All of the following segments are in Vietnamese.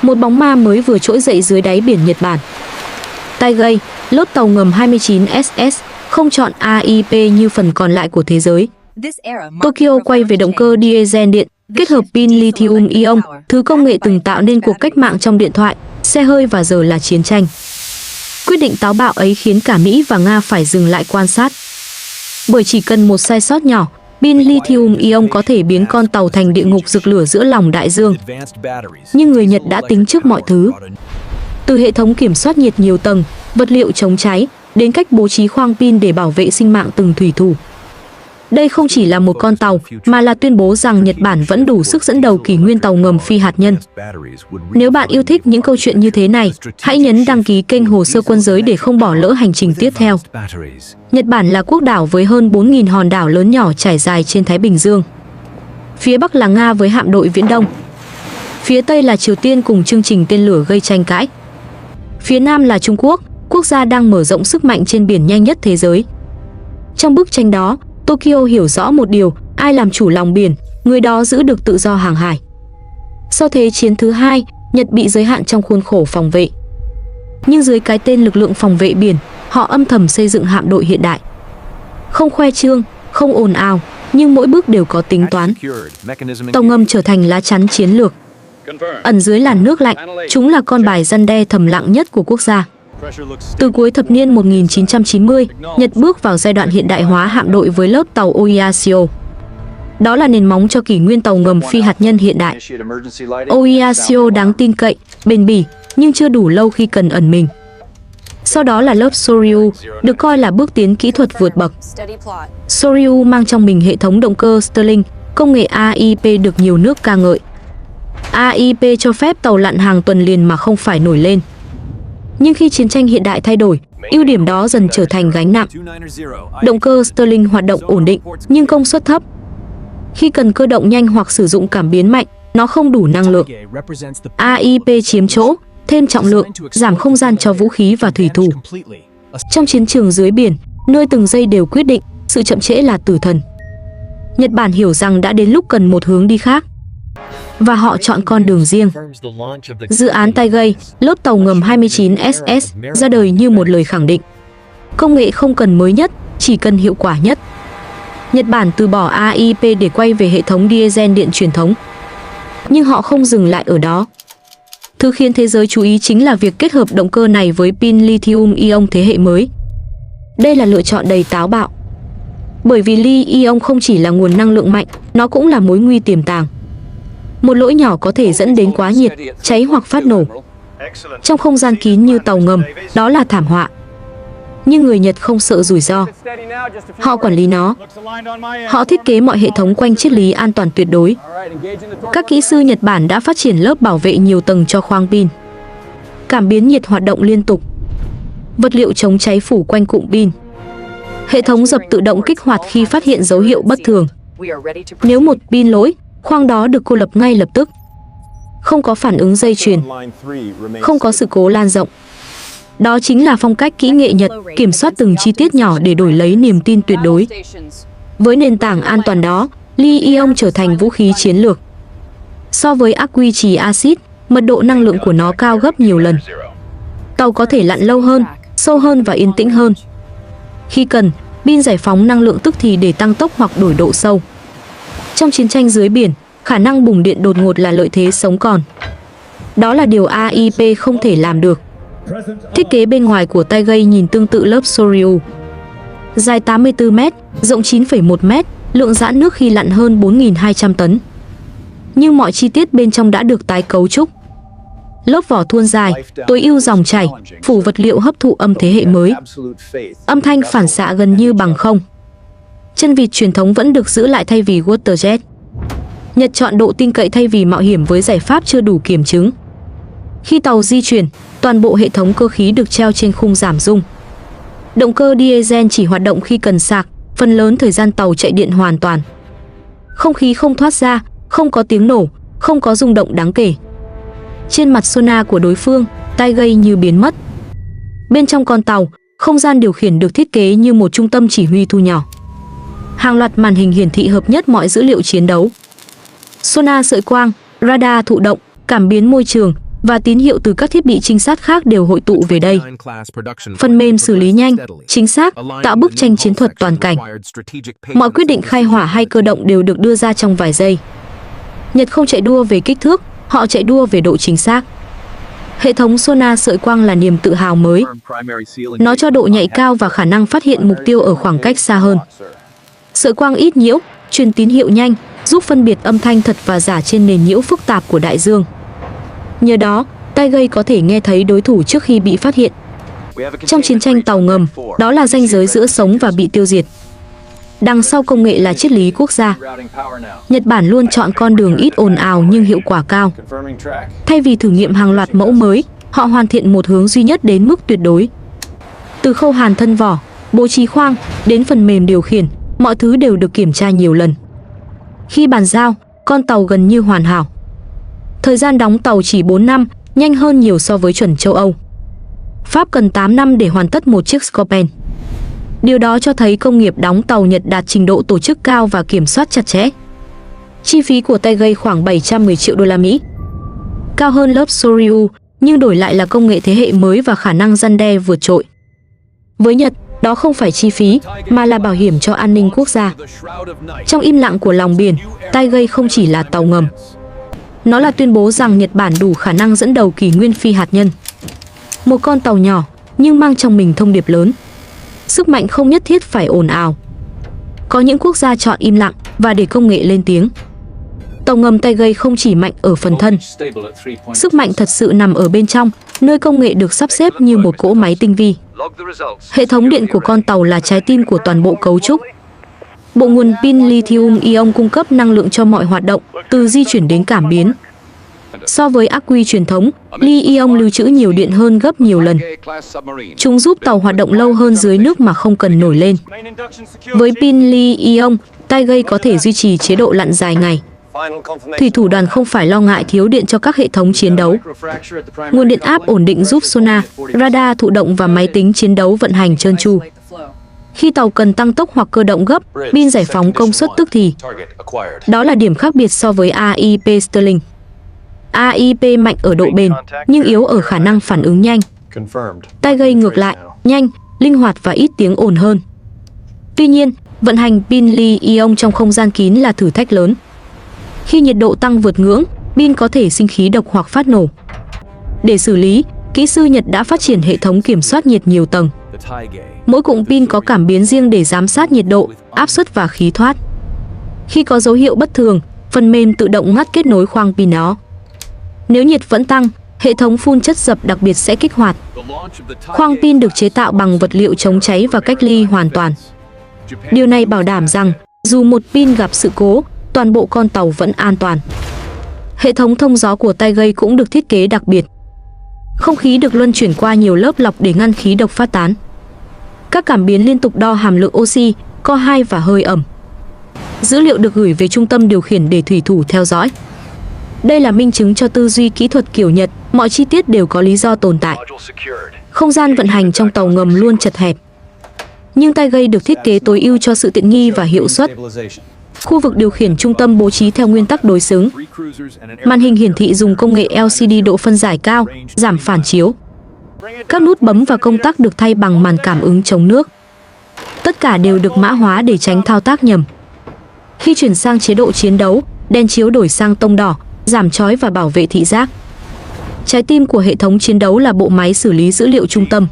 một bóng ma mới vừa trỗi dậy dưới đáy biển Nhật Bản. Taigei, lốt tàu ngầm 29SS, không chọn AIP như phần còn lại của thế giới. Tokyo quay về động cơ diesel điện, kết hợp pin lithium-ion, thứ công nghệ từng tạo nên cuộc cách mạng trong điện thoại, xe hơi và giờ là chiến tranh. Quyết định táo bạo ấy khiến cả Mỹ và Nga phải dừng lại quan sát. Bởi chỉ cần một sai sót nhỏ, pin lithium-ion có thể biến con tàu thành địa ngục rực lửa giữa lòng đại dương. Nhưng người Nhật đã tính trước mọi thứ. Từ hệ thống kiểm soát nhiệt nhiều tầng, vật liệu chống cháy, đến cách bố trí khoang pin để bảo vệ sinh mạng từng thủy thủ. Đây không chỉ là một con tàu, mà là tuyên bố rằng Nhật Bản vẫn đủ sức dẫn đầu kỷ nguyên tàu ngầm phi hạt nhân. Nếu bạn yêu thích những câu chuyện như thế này, hãy nhấn đăng ký kênh Hồ sơ Quân giới để không bỏ lỡ hành trình tiếp theo. Nhật Bản là quốc đảo với hơn 4.000 hòn đảo lớn nhỏ trải dài trên Thái Bình Dương. Phía Bắc là Nga với hạm đội Viễn Đông. Phía Tây là Triều Tiên cùng chương trình tên lửa gây tranh cãi. Phía Nam là Trung Quốc, quốc gia đang mở rộng sức mạnh trên biển nhanh nhất thế giới. Trong bức tranh đó, Tokyo hiểu rõ một điều, ai làm chủ lòng biển, người đó giữ được tự do hàng hải. Sau Thế chiến thứ hai, Nhật bị giới hạn trong khuôn khổ phòng vệ. Nhưng dưới cái tên lực lượng phòng vệ biển, họ âm thầm xây dựng hạm đội hiện đại. Không khoe trương, không ồn ào, nhưng mỗi bước đều có tính toán. Tàu ngầm trở thành lá chắn chiến lược. Ẩn dưới làn nước lạnh, chúng là con bài răn đe thầm lặng nhất của quốc gia. Từ cuối thập niên 1990, Nhật bước vào giai đoạn hiện đại hóa hạm đội với lớp tàu Oyashio. Đó là nền móng cho kỷ nguyên tàu ngầm phi hạt nhân hiện đại. Oyashio đáng tin cậy, bền bỉ, nhưng chưa đủ lâu khi cần ẩn mình. Sau đó là lớp Soryu, được coi là bước tiến kỹ thuật vượt bậc. Soryu mang trong mình hệ thống động cơ Stirling, công nghệ AIP được nhiều nước ca ngợi. AIP cho phép tàu lặn hàng tuần liền mà không phải nổi lên. Nhưng khi chiến tranh hiện đại thay đổi, ưu điểm đó dần trở thành gánh nặng. Động cơ Stirling hoạt động ổn định, nhưng công suất thấp. Khi cần cơ động nhanh hoặc sử dụng cảm biến mạnh, nó không đủ năng lượng. AIP chiếm chỗ, thêm trọng lượng, giảm không gian cho vũ khí và thủy thủ. Trong chiến trường dưới biển, nơi từng giây đều quyết định, sự chậm trễ là tử thần. Nhật Bản hiểu rằng đã đến lúc cần một hướng đi khác. Và họ chọn con đường riêng. Dự án Taigei, lốt tàu ngầm 29SS, ra đời như một lời khẳng định. Công nghệ không cần mới nhất, chỉ cần hiệu quả nhất. Nhật Bản từ bỏ AIP để quay về hệ thống diesel điện truyền thống. Nhưng họ không dừng lại ở đó. Thứ khiến thế giới chú ý chính là việc kết hợp động cơ này với pin lithium-ion thế hệ mới. Đây là lựa chọn đầy táo bạo. Bởi vì li-ion không chỉ là nguồn năng lượng mạnh, nó cũng là mối nguy tiềm tàng. Một lỗi nhỏ có thể dẫn đến quá nhiệt, cháy hoặc phát nổ. Trong không gian kín như tàu ngầm, đó là thảm họa. Nhưng người Nhật không sợ rủi ro. Họ quản lý nó. Họ thiết kế mọi hệ thống quanh triết lý an toàn tuyệt đối. Các kỹ sư Nhật Bản đã phát triển lớp bảo vệ nhiều tầng cho khoang pin. Cảm biến nhiệt hoạt động liên tục. Vật liệu chống cháy phủ quanh cụm pin. Hệ thống dập tự động kích hoạt khi phát hiện dấu hiệu bất thường. Nếu một pin lỗi, khoang đó được cô lập ngay lập tức. Không có phản ứng dây chuyền. Không có sự cố lan rộng. Đó chính là phong cách kỹ nghệ Nhật, kiểm soát từng chi tiết nhỏ để đổi lấy niềm tin tuyệt đối. Với nền tảng an toàn đó, li-ion trở thành vũ khí chiến lược. So với ắc quy trì axit, mật độ năng lượng của nó cao gấp nhiều lần. Tàu có thể lặn lâu hơn, sâu hơn và yên tĩnh hơn. Khi cần, pin giải phóng năng lượng tức thì để tăng tốc hoặc đổi độ sâu. Trong chiến tranh dưới biển, khả năng bùng điện đột ngột là lợi thế sống còn. Đó là điều AIP không thể làm được. Thiết kế bên ngoài của Taigei nhìn tương tự lớp Soryu. Dài 84 m, rộng 9,1 m, lượng giãn nước khi lặn hơn 4.200 tấn. Nhưng mọi chi tiết bên trong đã được tái cấu trúc. Lớp vỏ thuôn dài, tối ưu dòng chảy, phủ vật liệu hấp thụ âm thế hệ mới. Âm thanh phản xạ gần như bằng không. Chân vịt truyền thống vẫn được giữ lại thay vì waterjet. Nhật chọn độ tin cậy thay vì mạo hiểm với giải pháp chưa đủ kiểm chứng. Khi tàu di chuyển, toàn bộ hệ thống cơ khí được treo trên khung giảm rung. Động cơ diesel chỉ hoạt động khi cần sạc, phần lớn thời gian tàu chạy điện hoàn toàn. Không khí không thoát ra, không có tiếng nổ, không có rung động đáng kể. Trên mặt sonar của đối phương, Taigei như biến mất. Bên trong con tàu, không gian điều khiển được thiết kế như một trung tâm chỉ huy thu nhỏ. Hàng loạt màn hình hiển thị hợp nhất mọi dữ liệu chiến đấu. Sonar sợi quang, radar thụ động, cảm biến môi trường, và tín hiệu từ các thiết bị trinh sát khác đều hội tụ về đây. Phần mềm xử lý nhanh, chính xác, tạo bức tranh chiến thuật toàn cảnh. Mọi quyết định khai hỏa hay cơ động đều được đưa ra trong vài giây. Nhật không chạy đua về kích thước, họ chạy đua về độ chính xác. Hệ thống sonar sợi quang là niềm tự hào mới. Nó cho độ nhạy cao và khả năng phát hiện mục tiêu ở khoảng cách xa hơn. Sợi quang ít nhiễu, truyền tín hiệu nhanh, giúp phân biệt âm thanh thật và giả trên nền nhiễu phức tạp của đại dương. Nhờ đó, tai gây có thể nghe thấy đối thủ trước khi bị phát hiện. Trong chiến tranh tàu ngầm, đó là ranh giới giữa sống và bị tiêu diệt. Đằng sau công nghệ là triết lý quốc gia. Nhật Bản luôn chọn con đường ít ồn ào nhưng hiệu quả cao. Thay vì thử nghiệm hàng loạt mẫu mới, họ hoàn thiện một hướng duy nhất đến mức tuyệt đối. Từ khâu hàn thân vỏ, bố trí khoang, đến phần mềm điều khiển, mọi thứ đều được kiểm tra nhiều lần. Khi bàn giao, con tàu gần như hoàn hảo. Thời gian đóng tàu chỉ 4 năm, nhanh hơn nhiều so với chuẩn châu Âu. Pháp cần 8 năm để hoàn tất một chiếc Scorpion. Điều đó cho thấy công nghiệp đóng tàu Nhật đạt trình độ tổ chức cao và kiểm soát chặt chẽ. Chi phí của tay gây khoảng 710 triệu đô la Mỹ. Cao hơn lớp Soryu, nhưng đổi lại là công nghệ thế hệ mới và khả năng răn đe vượt trội. Với Nhật, đó không phải chi phí, mà là bảo hiểm cho an ninh quốc gia. Trong im lặng của lòng biển, tay gây không chỉ là tàu ngầm. Nó là tuyên bố rằng Nhật Bản đủ khả năng dẫn đầu kỷ nguyên phi hạt nhân. Một con tàu nhỏ, nhưng mang trong mình thông điệp lớn. Sức mạnh không nhất thiết phải ồn ào. Có những quốc gia chọn im lặng và để công nghệ lên tiếng. Tàu ngầm tay gây không chỉ mạnh ở phần thân. Sức mạnh thật sự nằm ở bên trong, nơi công nghệ được sắp xếp như một cỗ máy tinh vi. Hệ thống điện của con tàu là trái tim của toàn bộ cấu trúc. Bộ nguồn pin lithium-ion cung cấp năng lượng cho mọi hoạt động, từ di chuyển đến cảm biến. So với ắc quy truyền thống, li-ion lưu trữ nhiều điện hơn gấp nhiều lần. Chúng giúp tàu hoạt động lâu hơn dưới nước mà không cần nổi lên. Với pin li-ion, tay gây có thể duy trì chế độ lặn dài ngày. Thủy thủ đoàn không phải lo ngại thiếu điện cho các hệ thống chiến đấu. Nguồn điện áp ổn định giúp sonar, radar thụ động và máy tính chiến đấu vận hành trơn tru. Khi tàu cần tăng tốc hoặc cơ động gấp, pin giải phóng công suất tức thì. Đó là điểm khác biệt so với AIP Sterling. AIP mạnh ở độ bền, nhưng yếu ở khả năng phản ứng nhanh. Tay gây ngược lại, nhanh, linh hoạt và ít tiếng ồn hơn. Tuy nhiên, vận hành pin li-ion trong không gian kín là thử thách lớn. Khi nhiệt độ tăng vượt ngưỡng, pin có thể sinh khí độc hoặc phát nổ. Để xử lý, kỹ sư Nhật đã phát triển hệ thống kiểm soát nhiệt nhiều tầng. Mỗi cụm pin có cảm biến riêng để giám sát nhiệt độ, áp suất và khí thoát. Khi có dấu hiệu bất thường, phần mềm tự động ngắt kết nối khoang pin đó. Nếu nhiệt vẫn tăng, hệ thống phun chất dập đặc biệt sẽ kích hoạt. Khoang pin được chế tạo bằng vật liệu chống cháy và cách ly hoàn toàn. Điều này bảo đảm rằng, dù một pin gặp sự cố, toàn bộ con tàu vẫn an toàn. Hệ thống thông gió của tay gây cũng được thiết kế đặc biệt. Không khí được luân chuyển qua nhiều lớp lọc để ngăn khí độc phát tán. Các cảm biến liên tục đo hàm lượng oxy, CO2 và hơi ẩm. Dữ liệu được gửi về trung tâm điều khiển để thủy thủ theo dõi. Đây là minh chứng cho tư duy kỹ thuật kiểu Nhật, mọi chi tiết đều có lý do tồn tại. Không gian vận hành trong tàu ngầm luôn chật hẹp. Nhưng tay gây được thiết kế tối ưu cho sự tiện nghi và hiệu suất. Khu vực điều khiển trung tâm bố trí theo nguyên tắc đối xứng. Màn hình hiển thị dùng công nghệ LCD độ phân giải cao, giảm phản chiếu. Các nút bấm và công tắc được thay bằng màn cảm ứng chống nước. Tất cả đều được mã hóa để tránh thao tác nhầm. Khi chuyển sang chế độ chiến đấu, đèn chiếu đổi sang tông đỏ, giảm chói và bảo vệ thị giác. Trái tim của hệ thống chiến đấu là bộ máy xử lý dữ liệu trung tâm.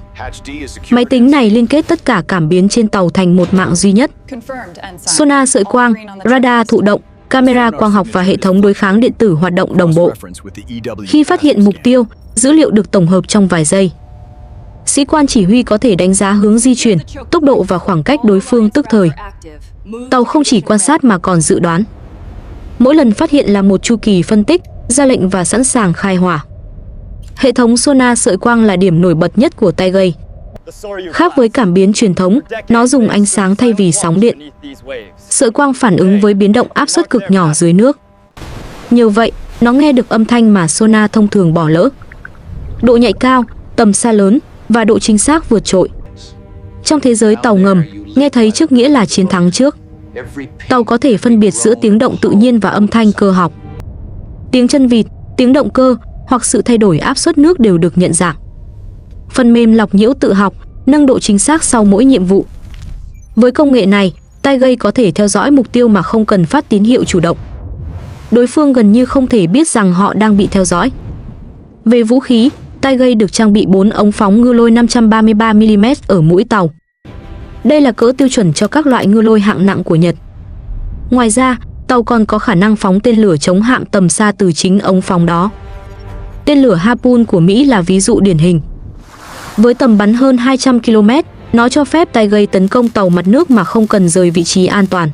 Máy tính này liên kết tất cả cảm biến trên tàu thành một mạng duy nhất. Sonar sợi quang, radar thụ động, camera quang học và hệ thống đối kháng điện tử hoạt động đồng bộ. Khi phát hiện mục tiêu, dữ liệu được tổng hợp trong vài giây. Sĩ quan chỉ huy có thể đánh giá hướng di chuyển, tốc độ và khoảng cách đối phương tức thời. Tàu không chỉ quan sát mà còn dự đoán. Mỗi lần phát hiện là một chu kỳ phân tích, ra lệnh và sẵn sàng khai hỏa. Hệ thống sonar sợi quang là điểm nổi bật nhất của tay gây. Khác với cảm biến truyền thống, nó dùng ánh sáng thay vì sóng điện. Sợi quang phản ứng với biến động áp suất cực nhỏ dưới nước. Nhờ vậy, nó nghe được âm thanh mà sonar thông thường bỏ lỡ. Độ nhạy cao, tầm xa lớn và độ chính xác vượt trội. Trong thế giới tàu ngầm, nghe thấy trước nghĩa là chiến thắng trước. Tàu có thể phân biệt giữa tiếng động tự nhiên và âm thanh cơ học. Tiếng chân vịt, tiếng động cơ, hoặc sự thay đổi áp suất nước đều được nhận dạng. Phần mềm lọc nhiễu tự học, nâng độ chính xác sau mỗi nhiệm vụ. Với công nghệ này, tay gây có thể theo dõi mục tiêu mà không cần phát tín hiệu chủ động. Đối phương gần như không thể biết rằng họ đang bị theo dõi. Về vũ khí, tay gây được trang bị 4 ống phóng ngư lôi 533mm ở mũi tàu. Đây là cỡ tiêu chuẩn cho các loại ngư lôi hạng nặng của Nhật. Ngoài ra, tàu còn có khả năng phóng tên lửa chống hạm tầm xa từ chính ống phóng đó. Tên lửa Harpoon của Mỹ là ví dụ điển hình. Với tầm bắn hơn 200 km, nó cho phép tay gây tấn công tàu mặt nước mà không cần rời vị trí an toàn.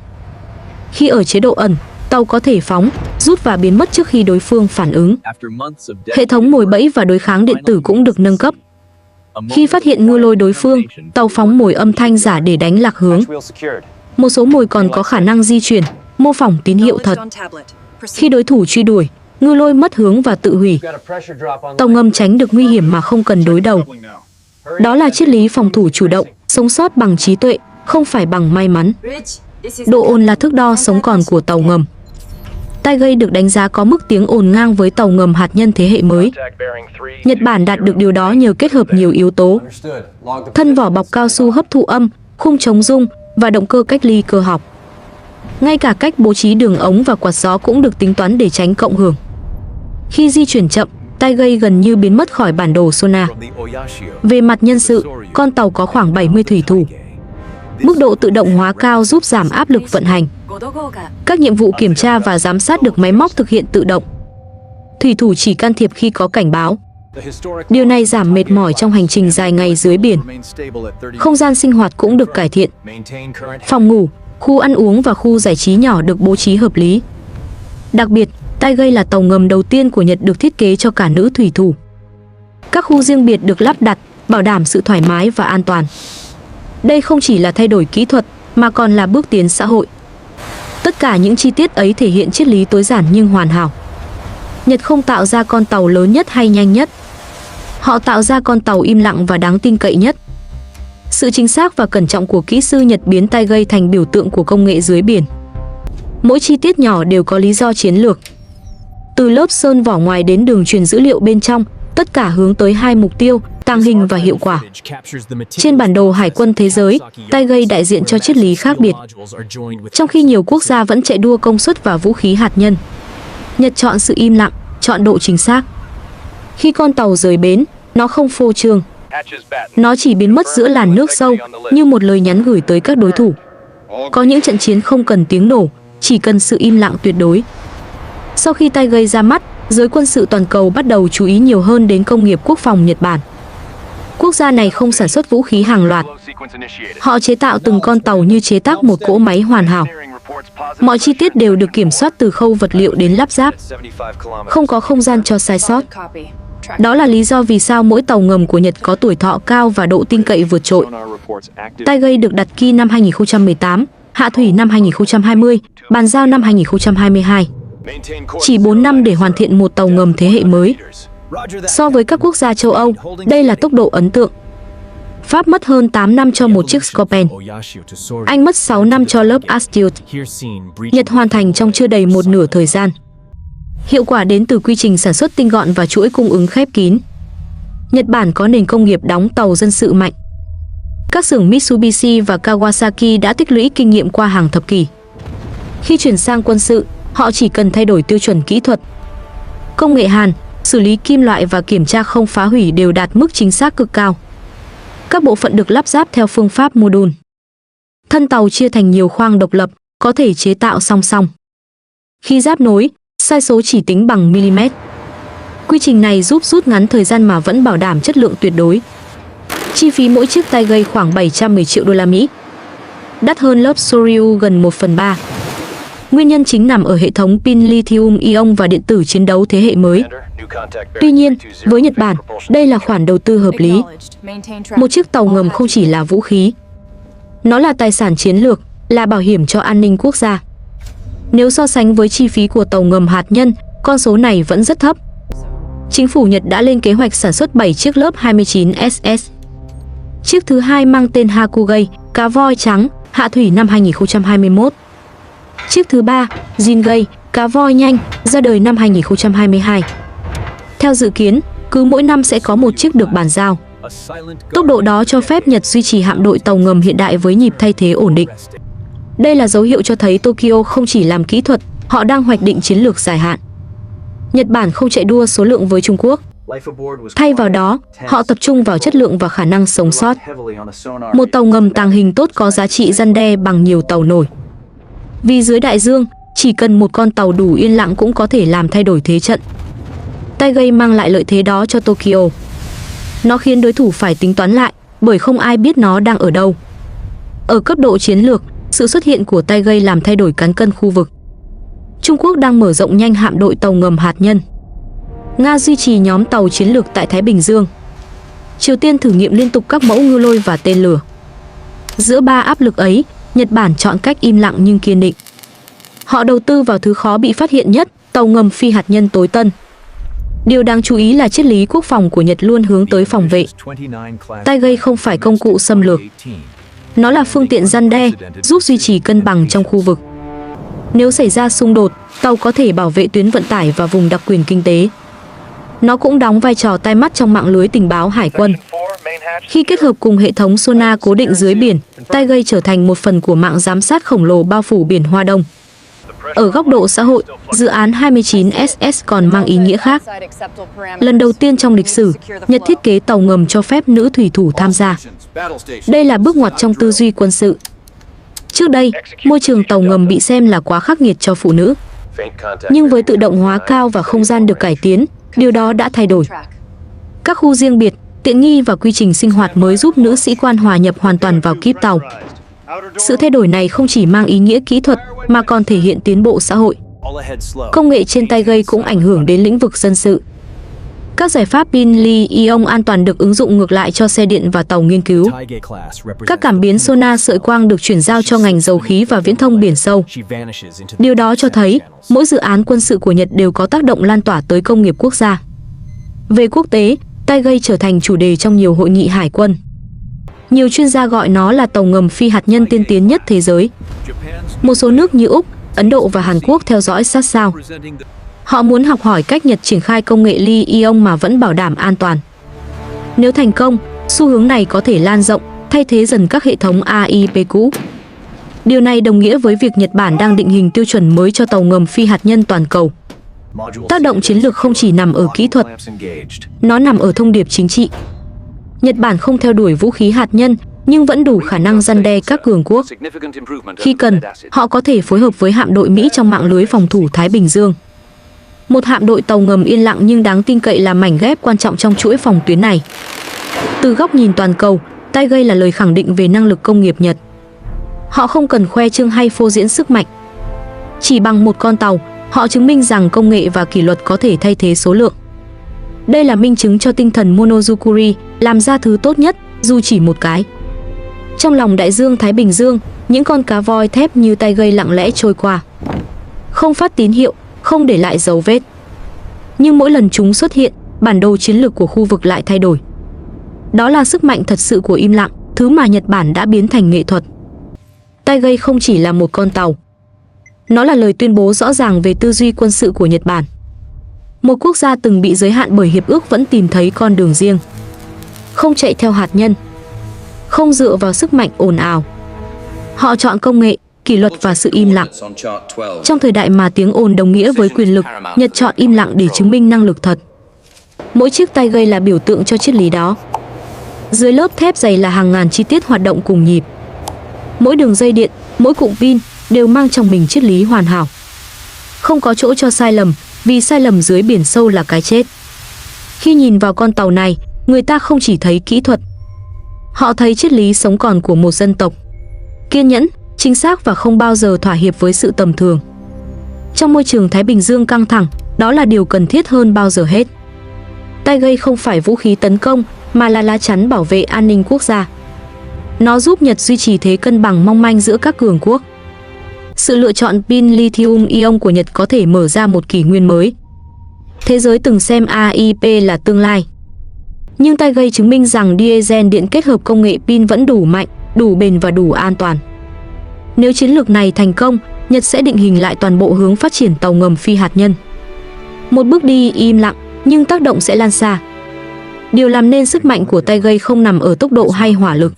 Khi ở chế độ ẩn, tàu có thể phóng, rút và biến mất trước khi đối phương phản ứng. Hệ thống mồi bẫy và đối kháng điện tử cũng được nâng cấp. Khi phát hiện ngư lôi đối phương, tàu phóng mồi âm thanh giả để đánh lạc hướng. Một số mồi còn có khả năng di chuyển, mô phỏng tín hiệu thật. Khi đối thủ truy đuổi, ngư lôi mất hướng và tự hủy. Tàu ngầm tránh được nguy hiểm mà không cần đối đầu. Đó là triết lý phòng thủ chủ động, sống sót bằng trí tuệ, không phải bằng may mắn. Độ ồn là thước đo sống còn của tàu ngầm. Tay gây được đánh giá có mức tiếng ồn ngang với tàu ngầm hạt nhân thế hệ mới. Nhật Bản đạt được điều đó nhờ kết hợp nhiều yếu tố. Thân vỏ bọc cao su hấp thụ âm, khung chống rung và động cơ cách ly cơ học. Ngay cả cách bố trí đường ống và quạt gió cũng được tính toán để tránh cộng hưởng. Khi di chuyển chậm, tay gây gần như biến mất khỏi bản đồ sonar. Về mặt nhân sự, con tàu có khoảng 70 thủy thủ. Mức độ tự động hóa cao giúp giảm áp lực vận hành. Các nhiệm vụ kiểm tra và giám sát được máy móc thực hiện tự động. Thủy thủ chỉ can thiệp khi có cảnh báo. Điều này giảm mệt mỏi trong hành trình dài ngày dưới biển. Không gian sinh hoạt cũng được cải thiện. Phòng ngủ, khu ăn uống và khu giải trí nhỏ được bố trí hợp lý. Đặc biệt, tay gây là tàu ngầm đầu tiên của Nhật được thiết kế cho cả nữ thủy thủ. Các khu riêng biệt được lắp đặt, bảo đảm sự thoải mái và an toàn. Đây không chỉ là thay đổi kỹ thuật, mà còn là bước tiến xã hội. Tất cả những chi tiết ấy thể hiện triết lý tối giản nhưng hoàn hảo. Nhật không tạo ra con tàu lớn nhất hay nhanh nhất. Họ tạo ra con tàu im lặng và đáng tin cậy nhất. Sự chính xác và cẩn trọng của kỹ sư Nhật biến tay gây thành biểu tượng của công nghệ dưới biển. Mỗi chi tiết nhỏ đều có lý do chiến lược. Từ lớp sơn vỏ ngoài đến đường truyền dữ liệu bên trong, tất cả hướng tới hai mục tiêu, tàng hình và hiệu quả. Trên bản đồ Hải quân thế giới, tay gây đại diện cho triết lý khác biệt. Trong khi nhiều quốc gia vẫn chạy đua công suất và vũ khí hạt nhân, Nhật chọn sự im lặng, chọn độ chính xác. Khi con tàu rời bến, nó không phô trương. Nó chỉ biến mất giữa làn nước sâu, như một lời nhắn gửi tới các đối thủ. Có những trận chiến không cần tiếng nổ, chỉ cần sự im lặng tuyệt đối. Sau khi tay gây ra mắt, giới quân sự toàn cầu bắt đầu chú ý nhiều hơn đến công nghiệp quốc phòng Nhật Bản. Quốc gia này không sản xuất vũ khí hàng loạt. Họ chế tạo từng con tàu như chế tác một cỗ máy hoàn hảo. Mọi chi tiết đều được kiểm soát từ khâu vật liệu đến lắp ráp. Không có không gian cho sai sót. Đó là lý do vì sao mỗi tàu ngầm của Nhật có tuổi thọ cao và độ tin cậy vượt trội. Tay gây được đặt kỳ năm 2018, hạ thủy năm 2020, bàn giao năm 2022. Chỉ 4 năm để hoàn thiện một tàu ngầm thế hệ mới. So với các quốc gia châu Âu, đây là tốc độ ấn tượng. Pháp mất hơn 8 năm cho một chiếc Scorpion. Anh mất 6 năm cho lớp Astute. Nhật hoàn thành trong chưa đầy một nửa thời gian. Hiệu quả đến từ quy trình sản xuất tinh gọn và chuỗi cung ứng khép kín. Nhật Bản có nền công nghiệp đóng tàu dân sự mạnh. Các xưởng Mitsubishi và Kawasaki đã tích lũy kinh nghiệm qua hàng thập kỷ. Khi chuyển sang quân sự, họ chỉ cần thay đổi tiêu chuẩn kỹ thuật. Công nghệ hàn, xử lý kim loại và kiểm tra không phá hủy đều đạt mức chính xác cực cao. Các bộ phận được lắp ráp theo phương pháp module. Thân tàu chia thành nhiều khoang độc lập, có thể chế tạo song song. Khi giáp nối, sai số chỉ tính bằng mm. Quy trình này giúp rút ngắn thời gian mà vẫn bảo đảm chất lượng tuyệt đối. Chi phí mỗi chiếc tay gây khoảng 710 triệu đô la Mỹ. Đắt hơn lớp Soryu gần 1/3. Nguyên nhân chính nằm ở hệ thống pin lithium-ion và điện tử chiến đấu thế hệ mới. Tuy nhiên, với Nhật Bản, đây là khoản đầu tư hợp lý. Một chiếc tàu ngầm không chỉ là vũ khí. Nó là tài sản chiến lược, là bảo hiểm cho an ninh quốc gia. Nếu so sánh với chi phí của tàu ngầm hạt nhân, con số này vẫn rất thấp. Chính phủ Nhật đã lên kế hoạch sản xuất 7 chiếc lớp 29 SS. Chiếc thứ hai mang tên Hakugai, cá voi trắng, hạ thủy năm 2021. Chiếc thứ ba, Jingai, cá voi nhanh, ra đời năm 2022. Theo dự kiến, cứ mỗi năm sẽ có một chiếc được bàn giao. Tốc độ đó cho phép Nhật duy trì hạm đội tàu ngầm hiện đại với nhịp thay thế ổn định. Đây là dấu hiệu cho thấy Tokyo không chỉ làm kỹ thuật, họ đang hoạch định chiến lược dài hạn. Nhật Bản không chạy đua số lượng với Trung Quốc. Thay vào đó, họ tập trung vào chất lượng và khả năng sống sót. Một tàu ngầm tàng hình tốt có giá trị răn đe bằng nhiều tàu nổi. Vì dưới đại dương, chỉ cần một con tàu đủ yên lặng cũng có thể làm thay đổi thế trận. Taigei mang lại lợi thế đó cho Tokyo. Nó khiến đối thủ phải tính toán lại, bởi không ai biết nó đang ở đâu. Ở cấp độ chiến lược, sự xuất hiện của Taigei làm thay đổi cán cân khu vực. Trung Quốc đang mở rộng nhanh hạm đội tàu ngầm hạt nhân. Nga duy trì nhóm tàu chiến lược tại Thái Bình Dương. Triều Tiên thử nghiệm liên tục các mẫu ngư lôi và tên lửa. Giữa ba áp lực ấy, Nhật Bản chọn cách im lặng nhưng kiên định. Họ đầu tư vào thứ khó bị phát hiện nhất, tàu ngầm phi hạt nhân tối tân. Điều đáng chú ý là triết lý quốc phòng của Nhật luôn hướng tới phòng vệ. Taigei không phải công cụ xâm lược. Nó là phương tiện răn đe, giúp duy trì cân bằng trong khu vực. Nếu xảy ra xung đột, tàu có thể bảo vệ tuyến vận tải và vùng đặc quyền kinh tế. Nó cũng đóng vai trò tai mắt trong mạng lưới tình báo hải quân. Khi kết hợp cùng hệ thống sonar cố định dưới biển, Taigei trở thành một phần của mạng giám sát khổng lồ bao phủ biển Hoa Đông. Ở góc độ xã hội, dự án 29SS còn mang ý nghĩa khác. Lần đầu tiên trong lịch sử, Nhật thiết kế tàu ngầm cho phép nữ thủy thủ tham gia. Đây là bước ngoặt trong tư duy quân sự. Trước đây, môi trường tàu ngầm bị xem là quá khắc nghiệt cho phụ nữ. Nhưng với tự động hóa cao và không gian được cải tiến, điều đó đã thay đổi. Các khu riêng biệt, tiện nghi và quy trình sinh hoạt mới giúp nữ sĩ quan hòa nhập hoàn toàn vào kíp tàu. Sự thay đổi này không chỉ mang ý nghĩa kỹ thuật mà còn thể hiện tiến bộ xã hội. Công nghệ trên Taigei cũng ảnh hưởng đến lĩnh vực dân sự. Các giải pháp pin li-ion an toàn được ứng dụng ngược lại cho xe điện và tàu nghiên cứu. Các cảm biến sonar sợi quang được chuyển giao cho ngành dầu khí và viễn thông biển sâu. Điều đó cho thấy mỗi dự án quân sự của Nhật đều có tác động lan tỏa tới công nghiệp quốc gia. Về quốc tế, Taigei trở thành chủ đề trong nhiều hội nghị hải quân. Nhiều chuyên gia gọi nó là tàu ngầm phi hạt nhân tiên tiến nhất thế giới. Một số nước như Úc, Ấn Độ và Hàn Quốc theo dõi sát sao. Họ muốn học hỏi cách Nhật triển khai công nghệ li-ion mà vẫn bảo đảm an toàn. Nếu thành công, xu hướng này có thể lan rộng, thay thế dần các hệ thống AIP cũ. Điều này đồng nghĩa với việc Nhật Bản đang định hình tiêu chuẩn mới cho tàu ngầm phi hạt nhân toàn cầu. Tác động chiến lược không chỉ nằm ở kỹ thuật, nó nằm ở thông điệp chính trị. Nhật Bản không theo đuổi vũ khí hạt nhân, nhưng vẫn đủ khả năng răn đe các cường quốc. Khi cần, họ có thể phối hợp với hạm đội Mỹ trong mạng lưới phòng thủ Thái Bình Dương. Một hạm đội tàu ngầm yên lặng nhưng đáng tin cậy là mảnh ghép quan trọng trong chuỗi phòng tuyến này. Từ góc nhìn toàn cầu, Taigei là lời khẳng định về năng lực công nghiệp Nhật. Họ không cần khoe trương hay phô diễn sức mạnh. Chỉ bằng một con tàu, họ chứng minh rằng công nghệ và kỷ luật có thể thay thế số lượng. Đây là minh chứng cho tinh thần Monozukuri, làm ra thứ tốt nhất, dù chỉ một cái. Trong lòng đại dương Thái Bình Dương, những con cá voi thép như Taigei lặng lẽ trôi qua. Không phát tín hiệu, không để lại dấu vết. Nhưng mỗi lần chúng xuất hiện, bản đồ chiến lược của khu vực lại thay đổi. Đó là sức mạnh thật sự của im lặng, thứ mà Nhật Bản đã biến thành nghệ thuật. Taigei không chỉ là một con tàu. Nó là lời tuyên bố rõ ràng về tư duy quân sự của Nhật Bản. Một quốc gia từng bị giới hạn bởi hiệp ước vẫn tìm thấy con đường riêng. Không chạy theo hạt nhân. Không dựa vào sức mạnh ồn ào. Họ chọn công nghệ, kỷ luật và sự im lặng. Trong thời đại mà tiếng ồn đồng nghĩa với quyền lực, Nhật chọn im lặng để chứng minh năng lực thật. Mỗi chiếc Taigei là biểu tượng cho triết lý đó. Dưới lớp thép dày là hàng ngàn chi tiết hoạt động cùng nhịp. Mỗi đường dây điện, mỗi cụm pin đều mang trong mình triết lý hoàn hảo. Không có chỗ cho sai lầm, vì sai lầm dưới biển sâu là cái chết. Khi nhìn vào con tàu này, người ta không chỉ thấy kỹ thuật. Họ thấy triết lý sống còn của một dân tộc. Kiên nhẫn, chính xác và không bao giờ thỏa hiệp với sự tầm thường. Trong môi trường Thái Bình Dương căng thẳng, đó là điều cần thiết hơn bao giờ hết. Taigei không phải vũ khí tấn công, mà là lá chắn bảo vệ an ninh quốc gia. Nó giúp Nhật duy trì thế cân bằng mong manh giữa các cường quốc. Sự lựa chọn pin lithium-ion của Nhật có thể mở ra một kỷ nguyên mới. Thế giới từng xem AIP là tương lai. Nhưng Taigei chứng minh rằng diesel điện kết hợp công nghệ pin vẫn đủ mạnh, đủ bền và đủ an toàn. Nếu chiến lược này thành công, Nhật sẽ định hình lại toàn bộ hướng phát triển tàu ngầm phi hạt nhân. Một bước đi im lặng, nhưng tác động sẽ lan xa. Điều làm nên sức mạnh của tay gây không nằm ở tốc độ hay hỏa lực.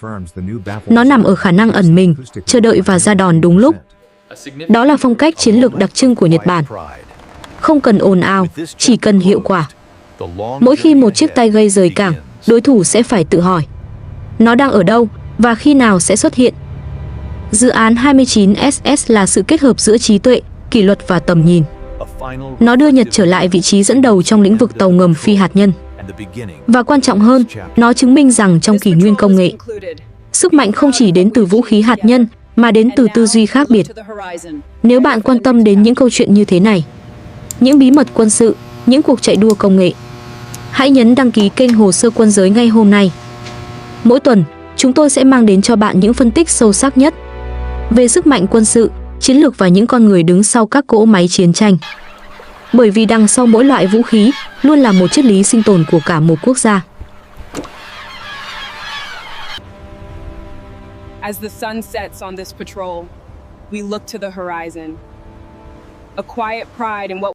Nó nằm ở khả năng ẩn mình, chờ đợi và ra đòn đúng lúc. Đó là phong cách chiến lược đặc trưng của Nhật Bản. Không cần ồn ào, chỉ cần hiệu quả. Mỗi khi một chiếc tay gây rời cảng, đối thủ sẽ phải tự hỏi nó đang ở đâu và khi nào sẽ xuất hiện. Dự án 29SS là sự kết hợp giữa trí tuệ, kỷ luật và tầm nhìn. Nó đưa Nhật trở lại vị trí dẫn đầu trong lĩnh vực tàu ngầm phi hạt nhân. Và quan trọng hơn, nó chứng minh rằng trong kỷ nguyên công nghệ, sức mạnh không chỉ đến từ vũ khí hạt nhân mà đến từ tư duy khác biệt. Nếu bạn quan tâm đến những câu chuyện như thế này, những bí mật quân sự, những cuộc chạy đua công nghệ, hãy nhấn đăng ký kênh Hồ sơ Quân giới ngay hôm nay. Mỗi tuần, chúng tôi sẽ mang đến cho bạn những phân tích sâu sắc nhất về sức mạnh quân sự, chiến lược và những con người đứng sau các cỗ máy chiến tranh. Bởi vì đằng sau mỗi loại vũ khí luôn là một triết lý sinh tồn của cả một quốc gia. As the sun sets on this patrol, we look to the horizon. A quiet pride in what